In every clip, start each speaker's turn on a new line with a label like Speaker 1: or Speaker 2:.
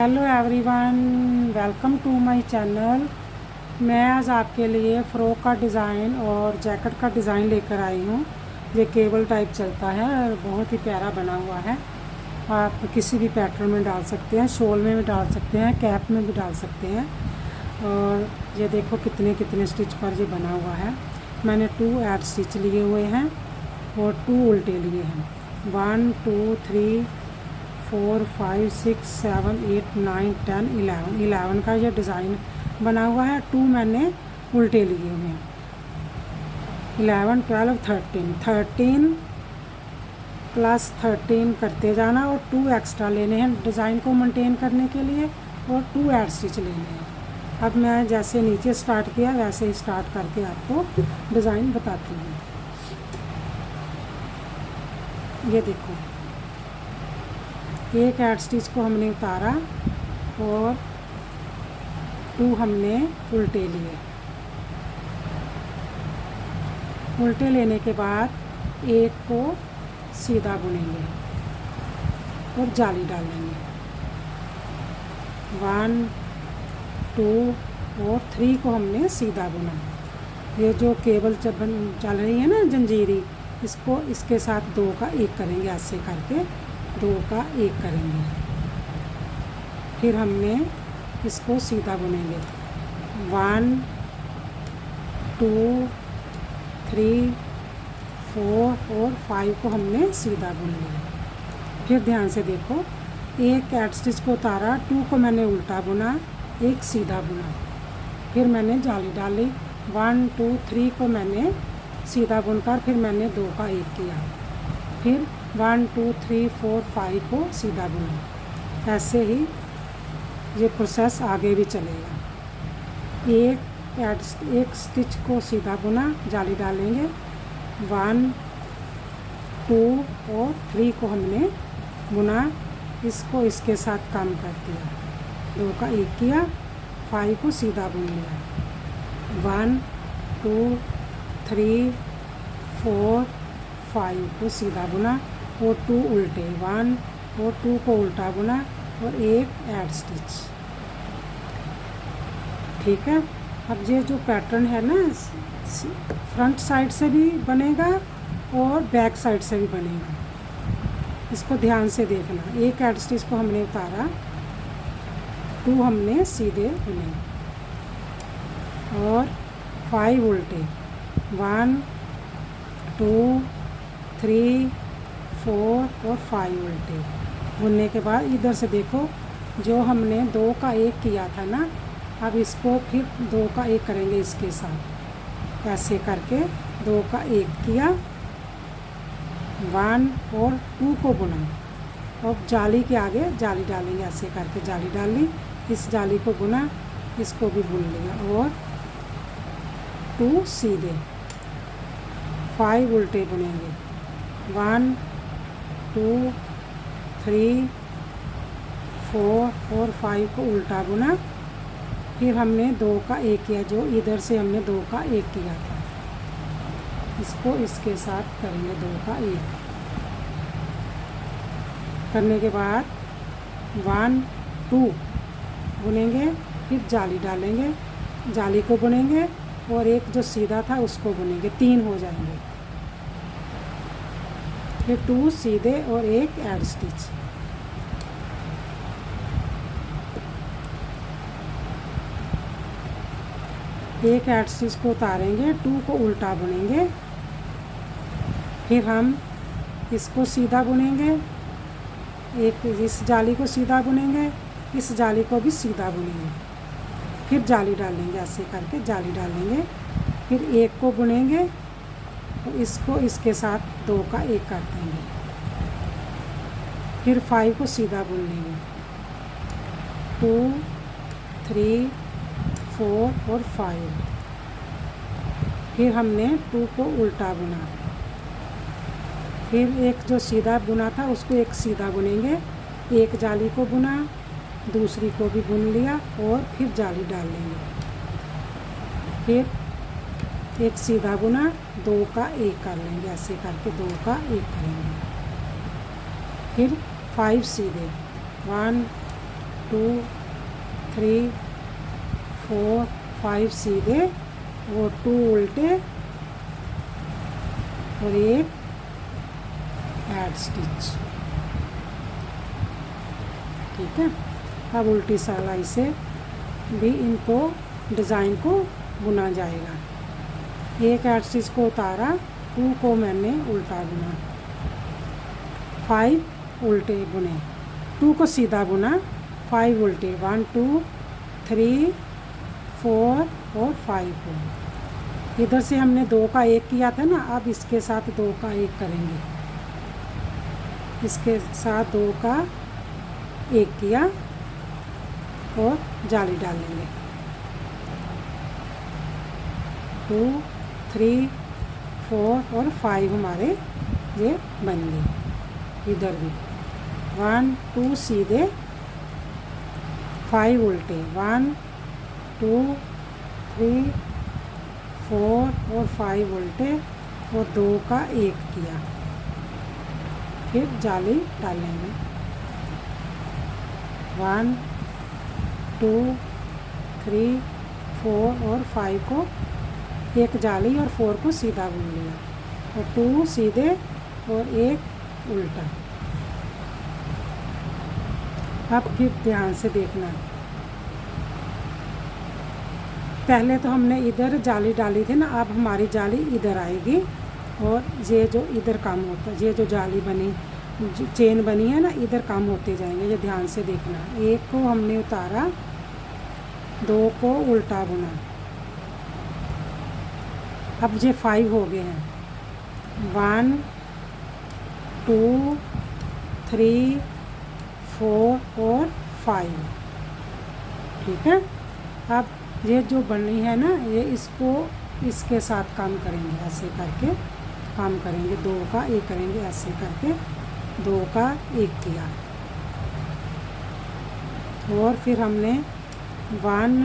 Speaker 1: Hello everyone, welcome to my channel. मैं आज आपके लिए फ़्रॉक का डिज़ाइन और जैकेट का डिज़ाइन लेकर आई हूँ। ये केबल टाइप चलता है और बहुत ही प्यारा बना हुआ है। आप किसी भी पैटर्न में डाल सकते हैं, शॉल में भी डाल सकते हैं, कैप में भी डाल सकते हैं। और ये देखो कितने कितने स्टिच पर ये बना हुआ है। मैंने 2 ऐड स्टिच लिए हुए हैं और 2 उल्टे लिए हैं। 1 2 3 4 5 6 7 8 9 10 11 का ये डिज़ाइन बना हुआ है। 2 मैंने उल्टे लिए हुए हैं। 11 12 13 प्लस 13 करते जाना और 2 एक्स्ट्रा लेने हैं डिज़ाइन को मेंटेन करने के लिए और 2 ऐड स्टिच लेने हैं। अब मैं जैसे नीचे स्टार्ट किया वैसे ही स्टार्ट करके आपको डिज़ाइन बताती हूँ। ये देखो, एक ऐड स्टिच को हमने उतारा और 2 हमने उल्टे लिए। उल्टे लेने के बाद एक को सीधा बुनेंगे और जाली डालेंगे। 1 2 और 3 को हमने सीधा बुना। ये जो केबल चल रही है ना जंजीरी, इसको इसके साथ 2 का 1 करेंगे। ऐसे करके 2 का 1 करेंगे। फिर हमने इसको सीधा बुनेंगे। 1 2 3 4 और 5 को हमने सीधा बुन लिया। फिर ध्यान से देखो, एक ऐड स्टिच को उतारा, 2 को मैंने उल्टा बुना, एक सीधा बुना, फिर मैंने जाली डाली। 1 2 3 को मैंने सीधा बुनकर फिर मैंने 2 का 1 किया। फिर 1 2 3 4 5 को सीधा बुना। ऐसे ही ये प्रोसेस आगे भी चलेगा। एक स्टिच को सीधा बुना, जाली डालेंगे। 1 2 और 3 को हमने बुना, इसको इसके साथ कम कर दिया, 2 का 1 किया, 5 को सीधा बुन लिया। 1 2 3 4 5 को सीधा बुना और 2 उल्टे। 1 और 2 को उल्टा बुना और एक ऐड स्टिच। ठीक है। अब ये जो पैटर्न है ना, फ्रंट साइड से भी बनेगा और बैक साइड से भी बनेगा। इसको ध्यान से देखना। एक ऐड स्टिच को हमने उतारा, 2 हमने सीधे बुने और 5 उल्टे। 1 2 3 4 और 5 उल्टे बुनने के बाद इधर से देखो, जो हमने 2 का 1 किया था ना, अब इसको फिर 2 का 1 करेंगे इसके साथ। ऐसे करके 2 का 1 किया, 1 और 2 को बुना और जाली के आगे जाली डालेंगे। ऐसे करके जाली डाली, इस जाली को बुना, इसको भी बुन लिया और 2 सीधे, 5 उल्टे बुनेंगे। 1 2 3 4 और 5 को उल्टा बुना, फिर हमने 2 का 1 किया, जो इधर से हमने 2 का 1 किया था, इसको इसके साथ करेंगे। 2 का 1 करने के बाद 1 2 बुनेंगे, फिर जाली डालेंगे, जाली को बुनेंगे और एक जो सीधा था उसको बुनेंगे। 3 हो जाएंगे। फिर 2 सीधे और एक ऐड स्टिच। एक ऐड स्टिच को उतारेंगे, 2 को उल्टा बुनेंगे, फिर हम इसको सीधा बुनेंगे, एक इस जाली को सीधा बुनेंगे, इस जाली को भी सीधा बुनेंगे, फिर जाली डालेंगे। ऐसे करके जाली डालेंगे, फिर एक को बुनेंगे और इसको इसके साथ 2 का 1 कर देंगे, फिर 5 को सीधा बुन लेंगे। 2 3 4 और 5, फिर हमने 2 को उल्टा बुना, फिर एक जो सीधा बुना था उसको एक सीधा बुनेंगे, एक जाली को बुना, दूसरी को भी बुन लिया और फिर जाली डाल लेंगे, फिर एक सीधा बुना, 2 का 1 कर लेंगे। ऐसे करके 2 का 1 करेंगे, फिर 5 सीधे, 1 2 3 4 5 सीधे और 2 उल्टे और एक ऐड स्टिच। ठीक है, अब उल्टी सिलाई से भी इनको डिज़ाइन को बुना जाएगा। एक ऐड स्टिच को उतारा, 2 को मैंने उल्टा बुना, 5 उल्टे बुने, 2 को सीधा बुना, 5 उल्टे, 1 2 3 4 और 5 को। इधर से हमने 2 का 1 किया था ना, अब इसके साथ 2 का 1 करेंगे। इसके साथ 2 का 1 किया और जाली डालेंगे। 2 3 4 और 5 हमारे ये बन गए। इधर भी 1 2 सीधे, 5 उल्टे, 1 2 3 4 और 5 उल्टे और 2 का 1 किया, फिर जाली डालेंगे। 1 2 3 4 और 5 को एक जाली और 4 को सीधा बुन लिया और 2 सीधे और 1 उल्टा। अब फिर ध्यान से देखना, पहले तो हमने इधर जाली डाली थी ना, अब हमारी जाली इधर आएगी और ये जो इधर काम होता है, ये जो जाली बनी चेन बनी है ना, इधर काम होते जाएंगे। ये ध्यान से देखना, 1 को हमने उतारा, 2 को उल्टा बुना, अब ये 5 हो गए हैं, 1 2 3 4 और 5। ठीक है, अब ये जो बनी है ना, ये इसको इसके साथ काम करेंगे, ऐसे करके काम करेंगे। 2 का 1 करेंगे, ऐसे करके 2 का 1 किया और फिर हमने 1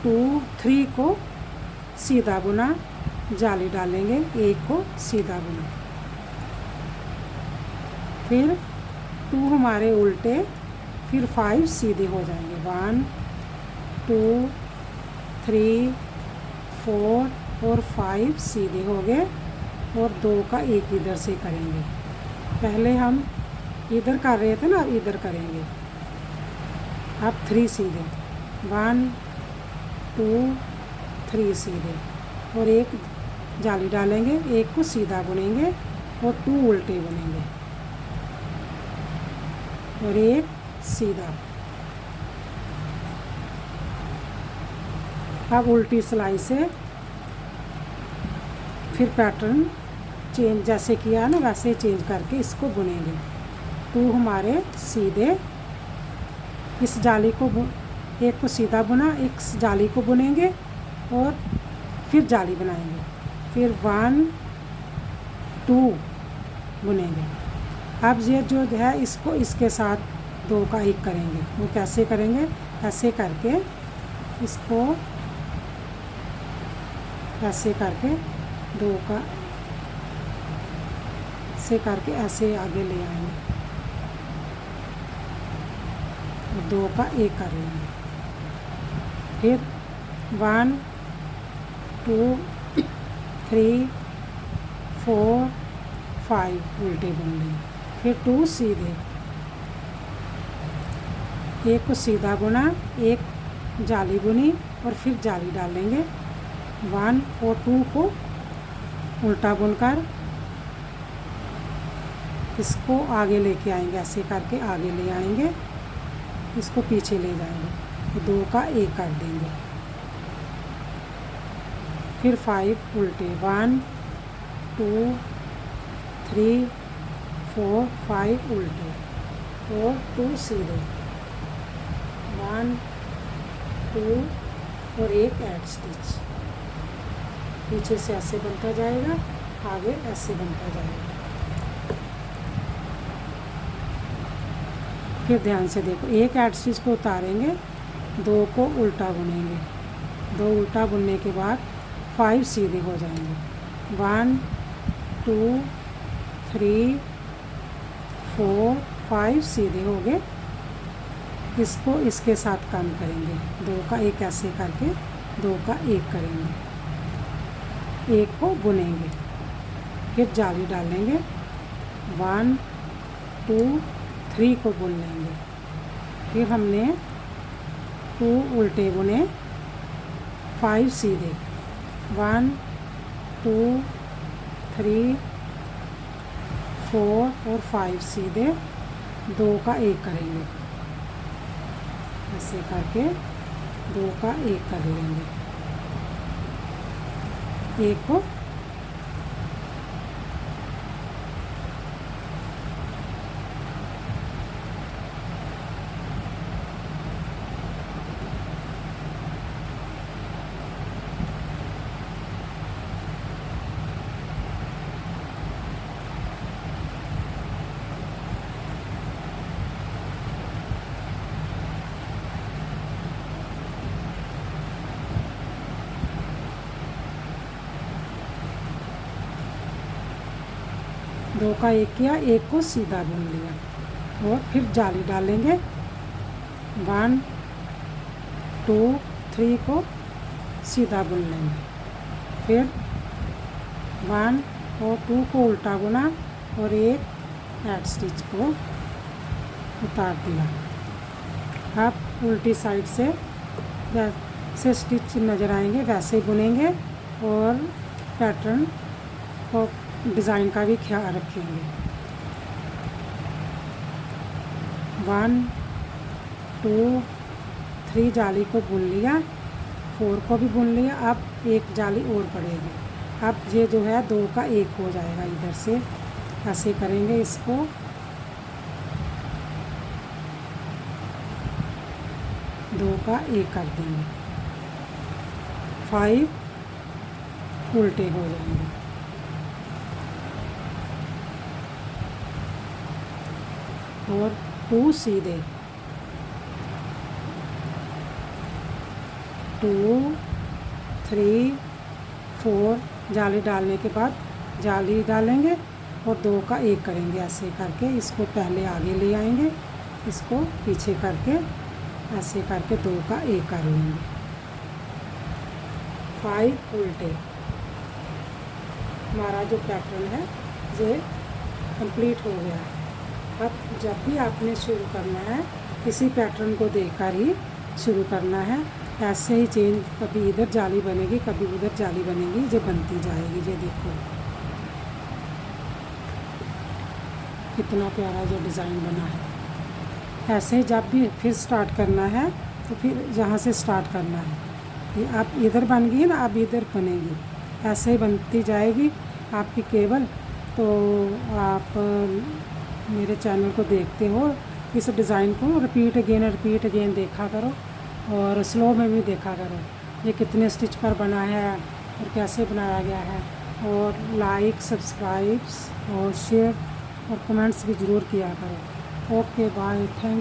Speaker 1: 2 3 को सीधा बुना, जाली डालेंगे, 1 को सीधा बुना, फिर 2 हमारे उल्टे, फिर 5 सीधे हो जाएंगे। 1 2 3 4 और 5 सीधे हो गए और 2 का 1 इधर से करेंगे। पहले हम इधर कर रहे थे ना, अब इधर करेंगे। अब 3 सीधे, 1 2 3 सीधे और 1 जाली डालेंगे, 1 को सीधा बुनेंगे और 2 उल्टे बुनेंगे और 1 सीधा। अब उल्टी सिलाई से फिर पैटर्न चेंज जैसे किया ना, वैसे चेंज करके इसको बुनेंगे। 2 हमारे सीधे, इस जाली को 1 को सीधा बुना, 1 जाली को बुनेंगे और फिर जाली बनाएंगे, फिर 1 2 बुनेंगे। अब ये जो है इसको इसके साथ 2 का 1 करेंगे। वो कैसे करेंगे, ऐसे करके इसको ऐसे करके 2 का से करके ऐसे आगे ले आएंगे और 2 का 1 कर लेंगे, फिर 1 2 3 4 5 उल्टे बुन लेंगे, फिर 2 सीधे, 1 को सीधा बुना, 1 जाली बुनी और फिर जाली डालेंगे। 1 और 2 को उल्टा बुनकर इसको आगे लेके आएंगे, ऐसे करके आगे ले आएंगे, इसको पीछे ले जाएंगे, 2 का 1 कर देंगे, फिर 5 उल्टे, 1 2 3 4 5 उल्टे और 2 सीधे, 1 2 और 1 ऐड स्टिच। पीछे से ऐसे बनता जाएगा, आगे ऐसे बनता जाएगा। फिर ध्यान से देखो, 1 ऐड स्टिच को उतारेंगे, 2 को उल्टा बुनेंगे, 2 उल्टा बुनने के बाद 5 सीधे हो जाएंगे, 1 2 3 4 5 सीधे हो गए, इसको इसके साथ काम करेंगे, 2 का 1 ऐसे करके 2 का 1 करेंगे, 1 को बुनेंगे, फिर जाली डालेंगे, 1 2 3 को बुन लेंगे, फिर हमने 2 उल्टे बुने, 5 सीधे, 1 2 3 4 और 5 सीधे, 2 का 1 करेंगे, ऐसे करके 2 का 1 कर लेंगे, 1 को दो का 1 किया, 1 को सीधा बुन लिया और फिर जाली डालेंगे, 1 2 3 को सीधा बुन लेंगे, फिर 1 और 2 को उल्टा बुना और एक एड स्टिच को उतार दिया। अब उल्टी साइड से जैसे स्टिच नज़र आएंगे वैसे बुनेंगे और पैटर्न को डिज़ाइन का भी ख्याल रखेंगे। 1 2 3 जाली को बुन लिया, 4 को भी बुन लिया, अब एक जाली और पड़ेगी। अब ये जो है 2 का 1 हो जाएगा, इधर से ऐसे करेंगे, इसको 2 का 1 कर देंगे, 5 उल्टे हो जाएंगे और 2 सीधे, 2 3 4 जाली डालने के बाद जाली डालेंगे और 2 का 1 करेंगे, ऐसे करके इसको पहले आगे ले आएंगे, इसको पीछे करके ऐसे करके 2 का 1 कर लेंगे, 5 उल्टे। हमारा जो पैटर्न है ये कंप्लीट हो गया है। अब जब भी आपने शुरू करना है इसी पैटर्न को देखकर ही शुरू करना है, ऐसे ही चेंज, कभी इधर जाली बनेगी कभी उधर जाली बनेगी, ये बनती जाएगी। ये देखो कितना प्यारा जो डिज़ाइन बना है। ऐसे ही जब भी फिर स्टार्ट करना है तो फिर यहाँ से स्टार्ट करना है, ये अब इधर बन गई ना, अब इधर बनेगी, ऐसे ही बनती जाएगी आपकी केबल। तो आप मेरे चैनल को देखते हो, इस डिज़ाइन को रिपीट अगेन देखा करो और स्लो में भी देखा करो, ये कितने स्टिच पर बना है और कैसे बनाया गया है। और लाइक, सब्सक्राइब्स और शेयर और कमेंट्स भी ज़रूर किया करो। Okay bye, thank